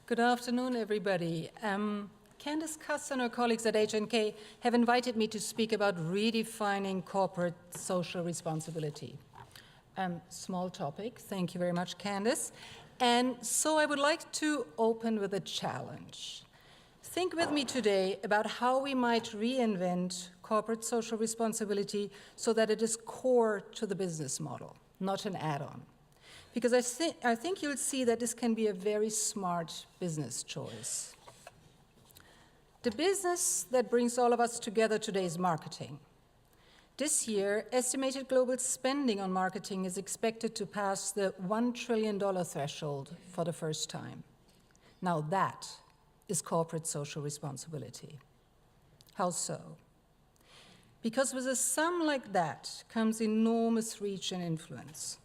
Good afternoon, everybody. Candice Cuss and her colleagues at H&K have invited me to speak about redefining corporate social responsibility. Small topic. Thank you very much, Candice. And so I would like to open with a challenge. Think with me today about how we might reinvent corporate social responsibility so that it is core to the business model, not an add-on. Because I think you'll see that this can be a very smart business choice. The business that brings all of us together today is marketing. This year, estimated global spending on marketing is expected to pass the $1 trillion threshold for the first time. Now that is corporate social responsibility. How so? Because with a sum like that comes enormous reach and influence.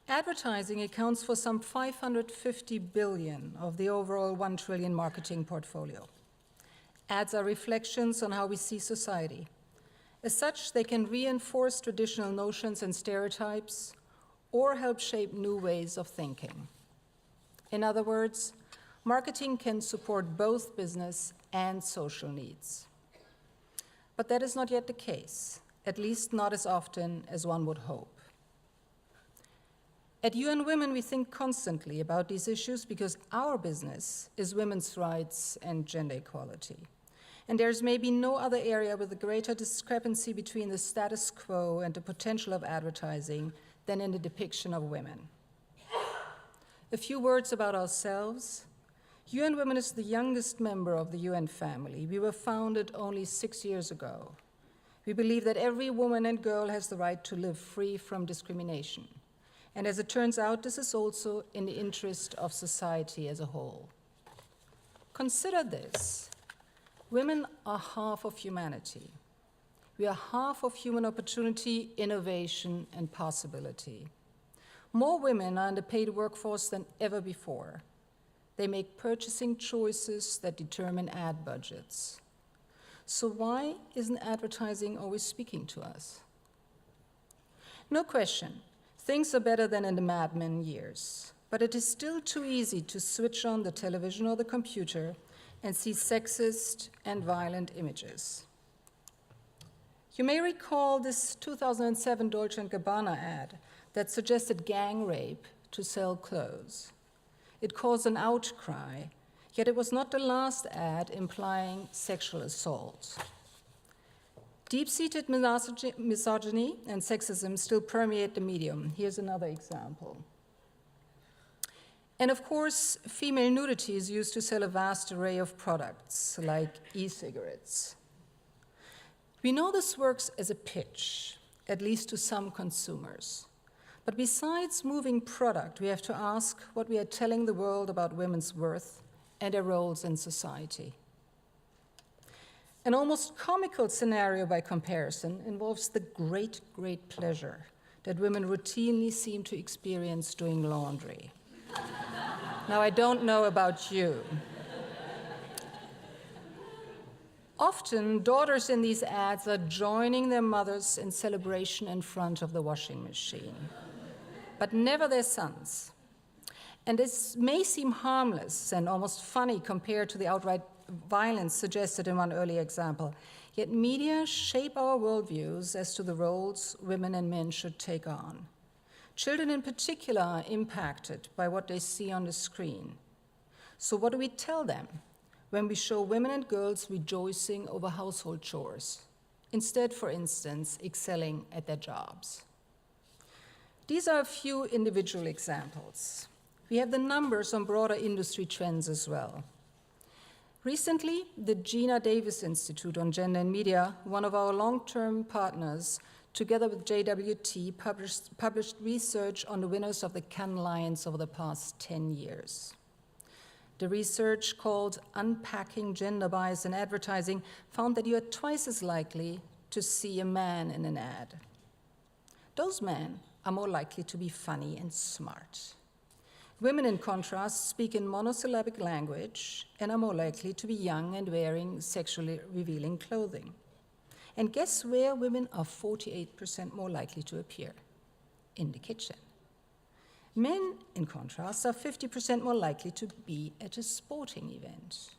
Advertising accounts for some 550 billion of the overall 1 trillion marketing portfolio. Ads are reflections on how we see society. As such, they can reinforce traditional notions and stereotypes or help shape new ways of thinking. In other words, marketing can support both business and social needs. But that is not yet the case, at least not as often as one would hope. At UN Women, we think constantly about these issues because our business is women's rights and gender equality. And there's maybe no other area with a greater discrepancy between the status quo and the potential of advertising than in the depiction of women. A few words about ourselves. UN Women is the youngest member of the UN family. We were founded only 6 years ago. We believe that every woman and girl has the right to live free from discrimination. And as it turns out, this is also in the interest of society as a whole. Consider this. Women are half of humanity. We are half of human opportunity, innovation, and possibility. More women are in the paid workforce than ever before. They make purchasing choices that determine ad budgets. So why isn't advertising always speaking to us? No question. Things are better than in the Mad Men years, but it is still too easy to switch on the television or the computer and see sexist and violent images. You may recall this 2007 Dolce & Gabbana ad that suggested gang rape to sell clothes. It caused an outcry, yet it was not the last ad implying sexual assault. Deep-seated misogyny and sexism still permeate the medium. Here's another example. And of course, female nudity is used to sell a vast array of products, like e-cigarettes. We know this works as a pitch, at least to some consumers. But besides moving product, we have to ask what we are telling the world about women's worth and their roles in society. An almost comical scenario by comparison involves the great, great pleasure that women routinely seem to experience doing laundry. Now, I don't know about you. Often, daughters in these ads are joining their mothers in celebration in front of the washing machine, but never their sons. And this may seem harmless and almost funny compared to the outright violence suggested in one earlier example, yet media shape our worldviews as to the roles women and men should take on. Children in particular are impacted by what they see on the screen. So what do we tell them when we show women and girls rejoicing over household chores, instead, for instance, excelling at their jobs? These are a few individual examples. We have the numbers on broader industry trends as well. Recently, the Gina Davis Institute on Gender and Media, one of our long-term partners, together with JWT, published research on the winners of the Cannes Lions over the past 10 years. The research, called Unpacking Gender Bias in Advertising, found that you are twice as likely to see a man in an ad. Those men are more likely to be funny and smart. Women, in contrast, speak in monosyllabic language and are more likely to be young and wearing sexually revealing clothing. And guess where women are 48% more likely to appear? In the kitchen. Men, in contrast, are 50% more likely to be at a sporting event.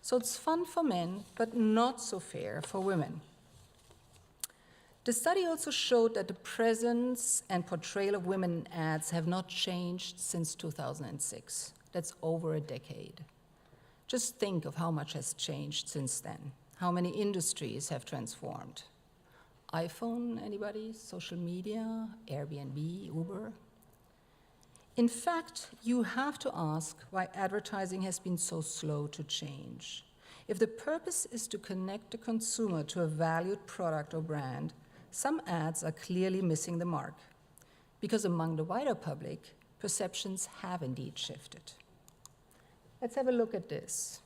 So it's fun for men, but not so fair for women. The study also showed that the presence and portrayal of women in ads have not changed since 2006. That's over a decade. Just think of how much has changed since then, how many industries have transformed. iPhone, anybody? Social media, Airbnb, Uber? In fact, you have to ask why advertising has been so slow to change. If the purpose is to connect the consumer to a valued product or brand, some ads are clearly missing the mark, because among the wider public, perceptions have indeed shifted. Let's have a look at this.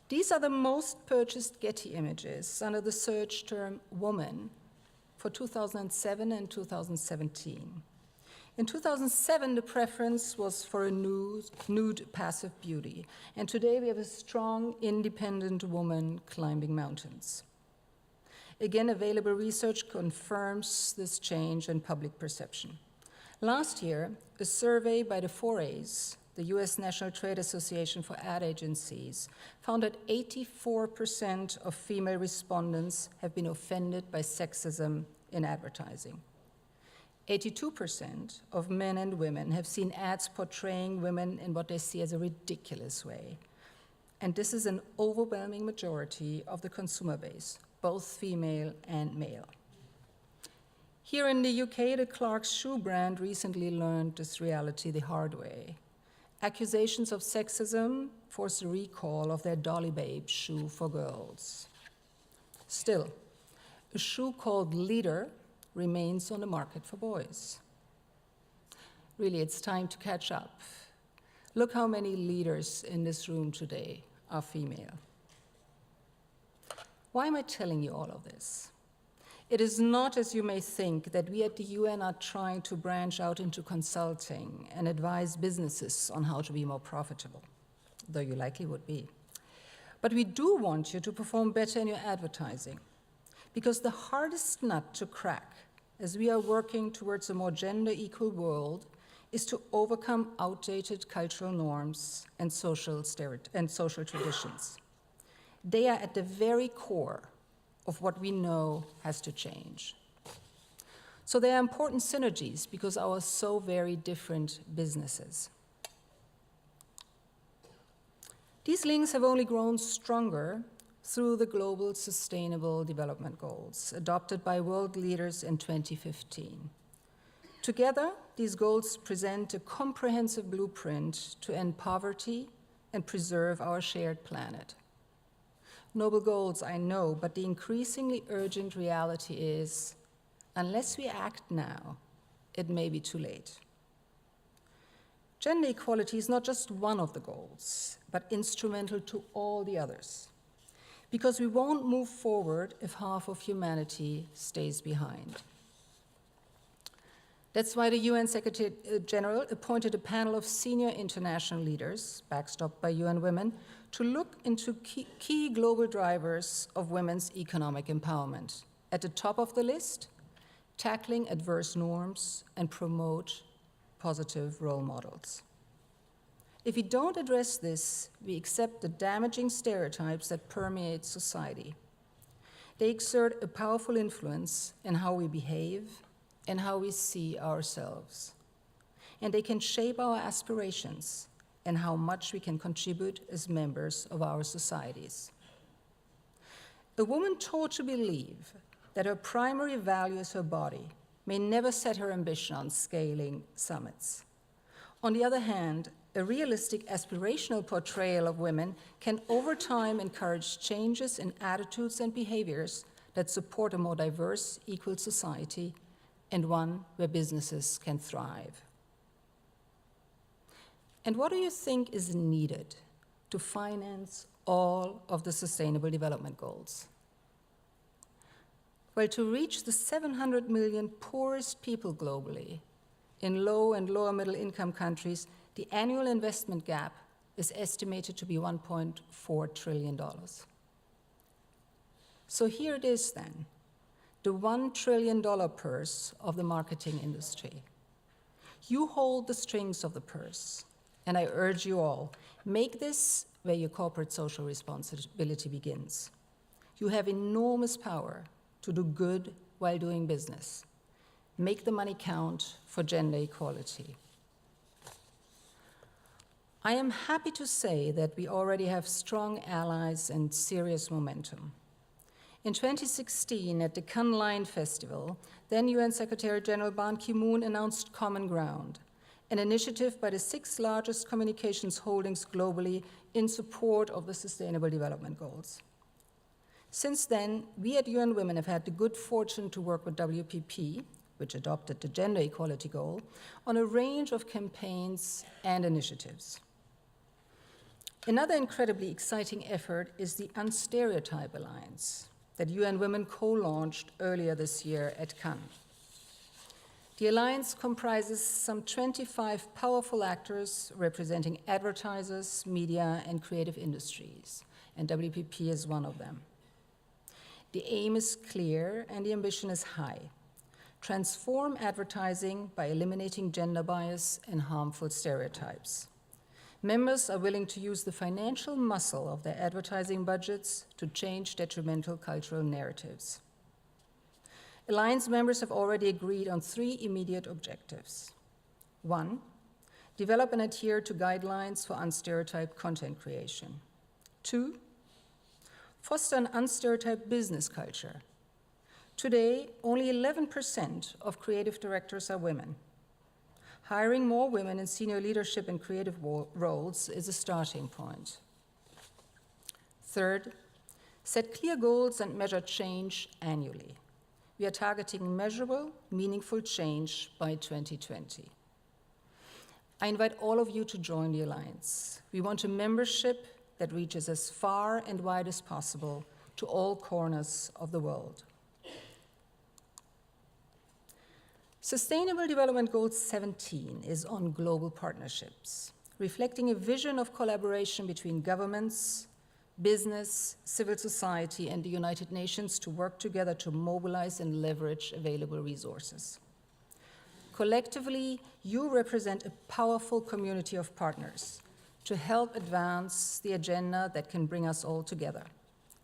These are the most purchased Getty images under the search term woman for 2007 and 2017. In 2007, the preference was for a nude passive beauty, and today we have a strong, independent woman climbing mountains. Again, available research confirms this change in public perception. Last year, a survey by the 4As, the US National Trade Association for Ad Agencies, found that 84% of female respondents have been offended by sexism in advertising. 82% of men and women have seen ads portraying women in what they see as a ridiculous way. And this is an overwhelming majority of the consumer base, both female and male. Here in the UK, the Clarks shoe brand recently learned this reality the hard way. Accusations of sexism forced a recall of their Dolly Babe shoe for girls. Still, a shoe called Leader remains on the market for boys. Really, it's time to catch up. Look how many leaders in this room today are female. Why am I telling you all of this? It is not, as you may think, that we at the UN are trying to branch out into consulting and advise businesses on how to be more profitable, though you likely would be. But we do want you to perform better in your advertising, because the hardest nut to crack as we are working towards a more gender-equal world is to overcome outdated cultural norms and social traditions. They are at the very core of what we know has to change. So there are important synergies because our so very different businesses. These links have only grown stronger through the Global Sustainable Development Goals adopted by world leaders in 2015. Together, these goals present a comprehensive blueprint to end poverty and preserve our shared planet. Noble goals, I know, but the increasingly urgent reality is, unless we act now, it may be too late. Gender equality is not just one of the goals, but instrumental to all the others, because we won't move forward if half of humanity stays behind. That's why the UN Secretary General appointed a panel of senior international leaders, backstopped by UN Women, to look into key global drivers of women's economic empowerment. At the top of the list, tackling adverse norms and promote positive role models. If we don't address this, we accept the damaging stereotypes that permeate society. They exert a powerful influence in how we behave and how we see ourselves. And they can shape our aspirations and how much we can contribute as members of our societies. A woman taught to believe that her primary value is her body may never set her ambition on scaling summits. On the other hand, a realistic aspirational portrayal of women can over time encourage changes in attitudes and behaviors that support a more diverse, equal society and one where businesses can thrive. And what do you think is needed to finance all of the Sustainable Development Goals? Well, to reach the 700 million poorest people globally, in low and lower middle income countries, the annual investment gap is estimated to be $1.4 trillion. So here it is then, the $1 trillion purse of the marketing industry. You hold the strings of the purse, and I urge you all, make this where your corporate social responsibility begins. You have enormous power to do good while doing business. Make the money count for gender equality. I am happy to say that we already have strong allies and serious momentum. In 2016, at the Cannes Lion Festival, then UN Secretary General Ban Ki-moon announced Common Ground, an initiative by the 6 largest communications holdings globally in support of the Sustainable Development Goals. Since then, we at UN Women have had the good fortune to work with WPP, which adopted the gender equality goal, on a range of campaigns and initiatives. Another incredibly exciting effort is the Unstereotype Alliance that UN Women co-launched earlier this year at Cannes. The alliance comprises some 25 powerful actors representing advertisers, media, and creative industries, and WPP is one of them. The aim is clear and the ambition is high. Transform advertising by eliminating gender bias and harmful stereotypes. Members are willing to use the financial muscle of their advertising budgets to change detrimental cultural narratives. Alliance members have already agreed on 3 immediate objectives. 1, develop and adhere to guidelines for unstereotyped content creation. 2, foster an unstereotyped business culture. Today, only 11% of creative directors are women. Hiring more women in senior leadership and creative roles is a starting point. 3rd, set clear goals and measure change annually. We are targeting measurable, meaningful change by 2020. I invite all of you to join the Alliance. We want a membership that reaches as far and wide as possible to all corners of the world. Sustainable Development Goal 17 is on global partnerships, reflecting a vision of collaboration between governments, business, civil society, and the United Nations to work together to mobilize and leverage available resources. Collectively, you represent a powerful community of partners to help advance the agenda that can bring us all together,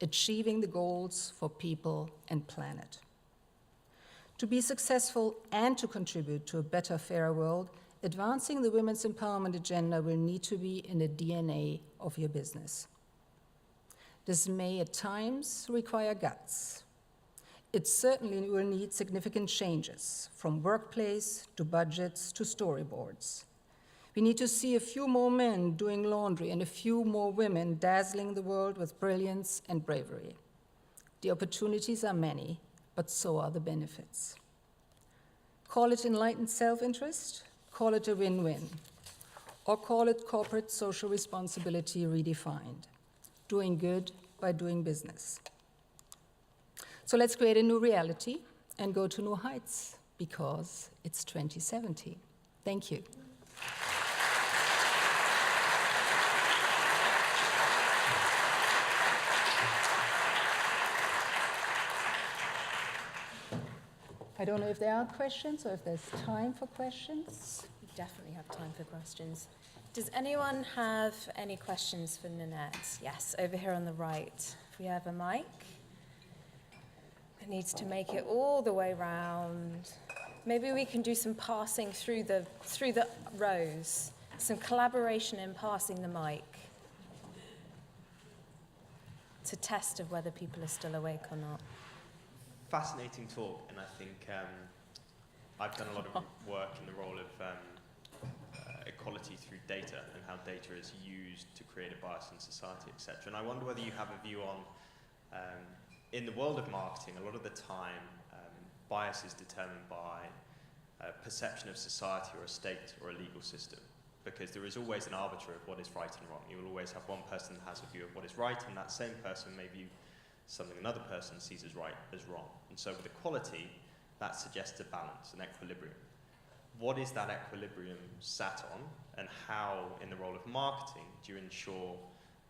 achieving the goals for people and planet. To be successful and to contribute to a better, fairer world, advancing the women's empowerment agenda will need to be in the DNA of your business. This may at times require guts. It certainly will need significant changes, from workplace to budgets to storyboards. We need to see a few more men doing laundry and a few more women dazzling the world with brilliance and bravery. The opportunities are many, but so are the benefits. Call it enlightened self-interest, call it a win-win, or call it corporate social responsibility redefined, doing good by doing business. So let's create a new reality and go to new heights, because it's 2017. Thank you. I don't know if there are questions or if there's time for questions. We definitely have time for questions. Does anyone have any questions for Nanette? Yes, over here on the right. If we have a mic. It needs to make it all the way round. Maybe we can do some passing through the rows, some collaboration in passing the mic. It's a test of whether people are still awake or not. Fascinating talk, and I think I've done a lot of work in the role of equality through data and how data is used to create a bias in society, etc. And I wonder whether you have a view on, in the world of marketing, a lot of the time, bias is determined by perception of society or a state or a legal system, because there is always an arbiter of what is right and wrong. You will always have one person that has a view of what is right, and that same person may view something another person sees as right as wrong. And so with equality, that suggests a balance, an equilibrium. What is that equilibrium sat on, and how, in the role of marketing, do you ensure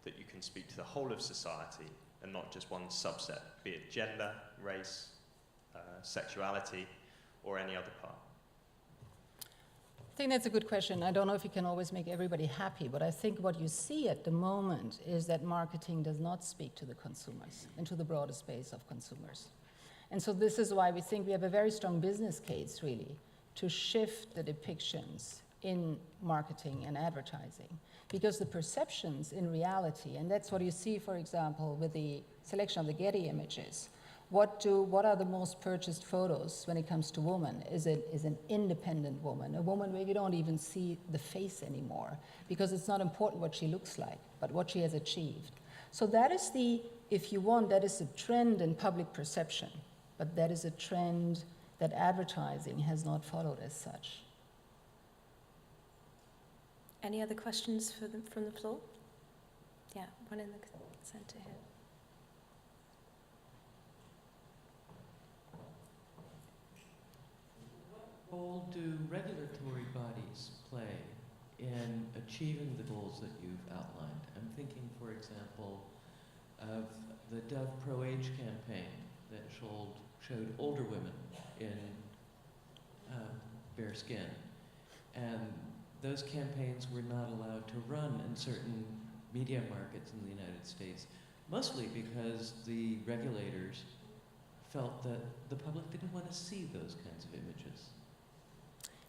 that you can speak to the whole of society and not just one subset, be it gender, race, sexuality, or any other part? think that's a good question. I don't know if you can always make everybody happy, but I think what you see at the moment is that marketing does not speak to the consumers and to the broader space of consumers. And so this is why we think we have a very strong business case, really, to shift the depictions in marketing and advertising. Because the perceptions in reality, and that's what you see, for example, with the selection of the Getty images. What are the most purchased photos when it comes to women? Is an independent woman, a woman where you don't even see the face anymore, because it's not important what she looks like, but what she has achieved. So that is if you want, that is a trend in public perception, but that is a trend that advertising has not followed as such. Any other questions from the floor? Yeah, one in the centre here. What role do regulatory bodies play in achieving the goals that you've outlined? I'm thinking, for example, of the Dove Pro Age campaign that showed older women in bare skin. And those campaigns were not allowed to run in certain media markets in the United States, mostly because the regulators felt that the public didn't want to see those kinds of images.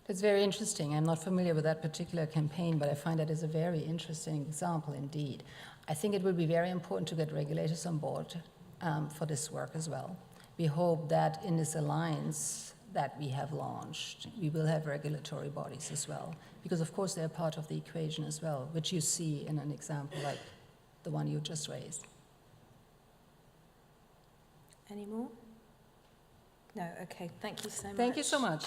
It's very interesting. I'm not familiar with that particular campaign, but I find that is a very interesting example indeed. I think it will be very important to get regulators on board for this work as well. We hope that in this alliance that we have launched, we will have regulatory bodies as well, because of course they're part of the equation as well, which you see in an example like the one you just raised. Any more? No, okay, thank you so much. Thank you so much.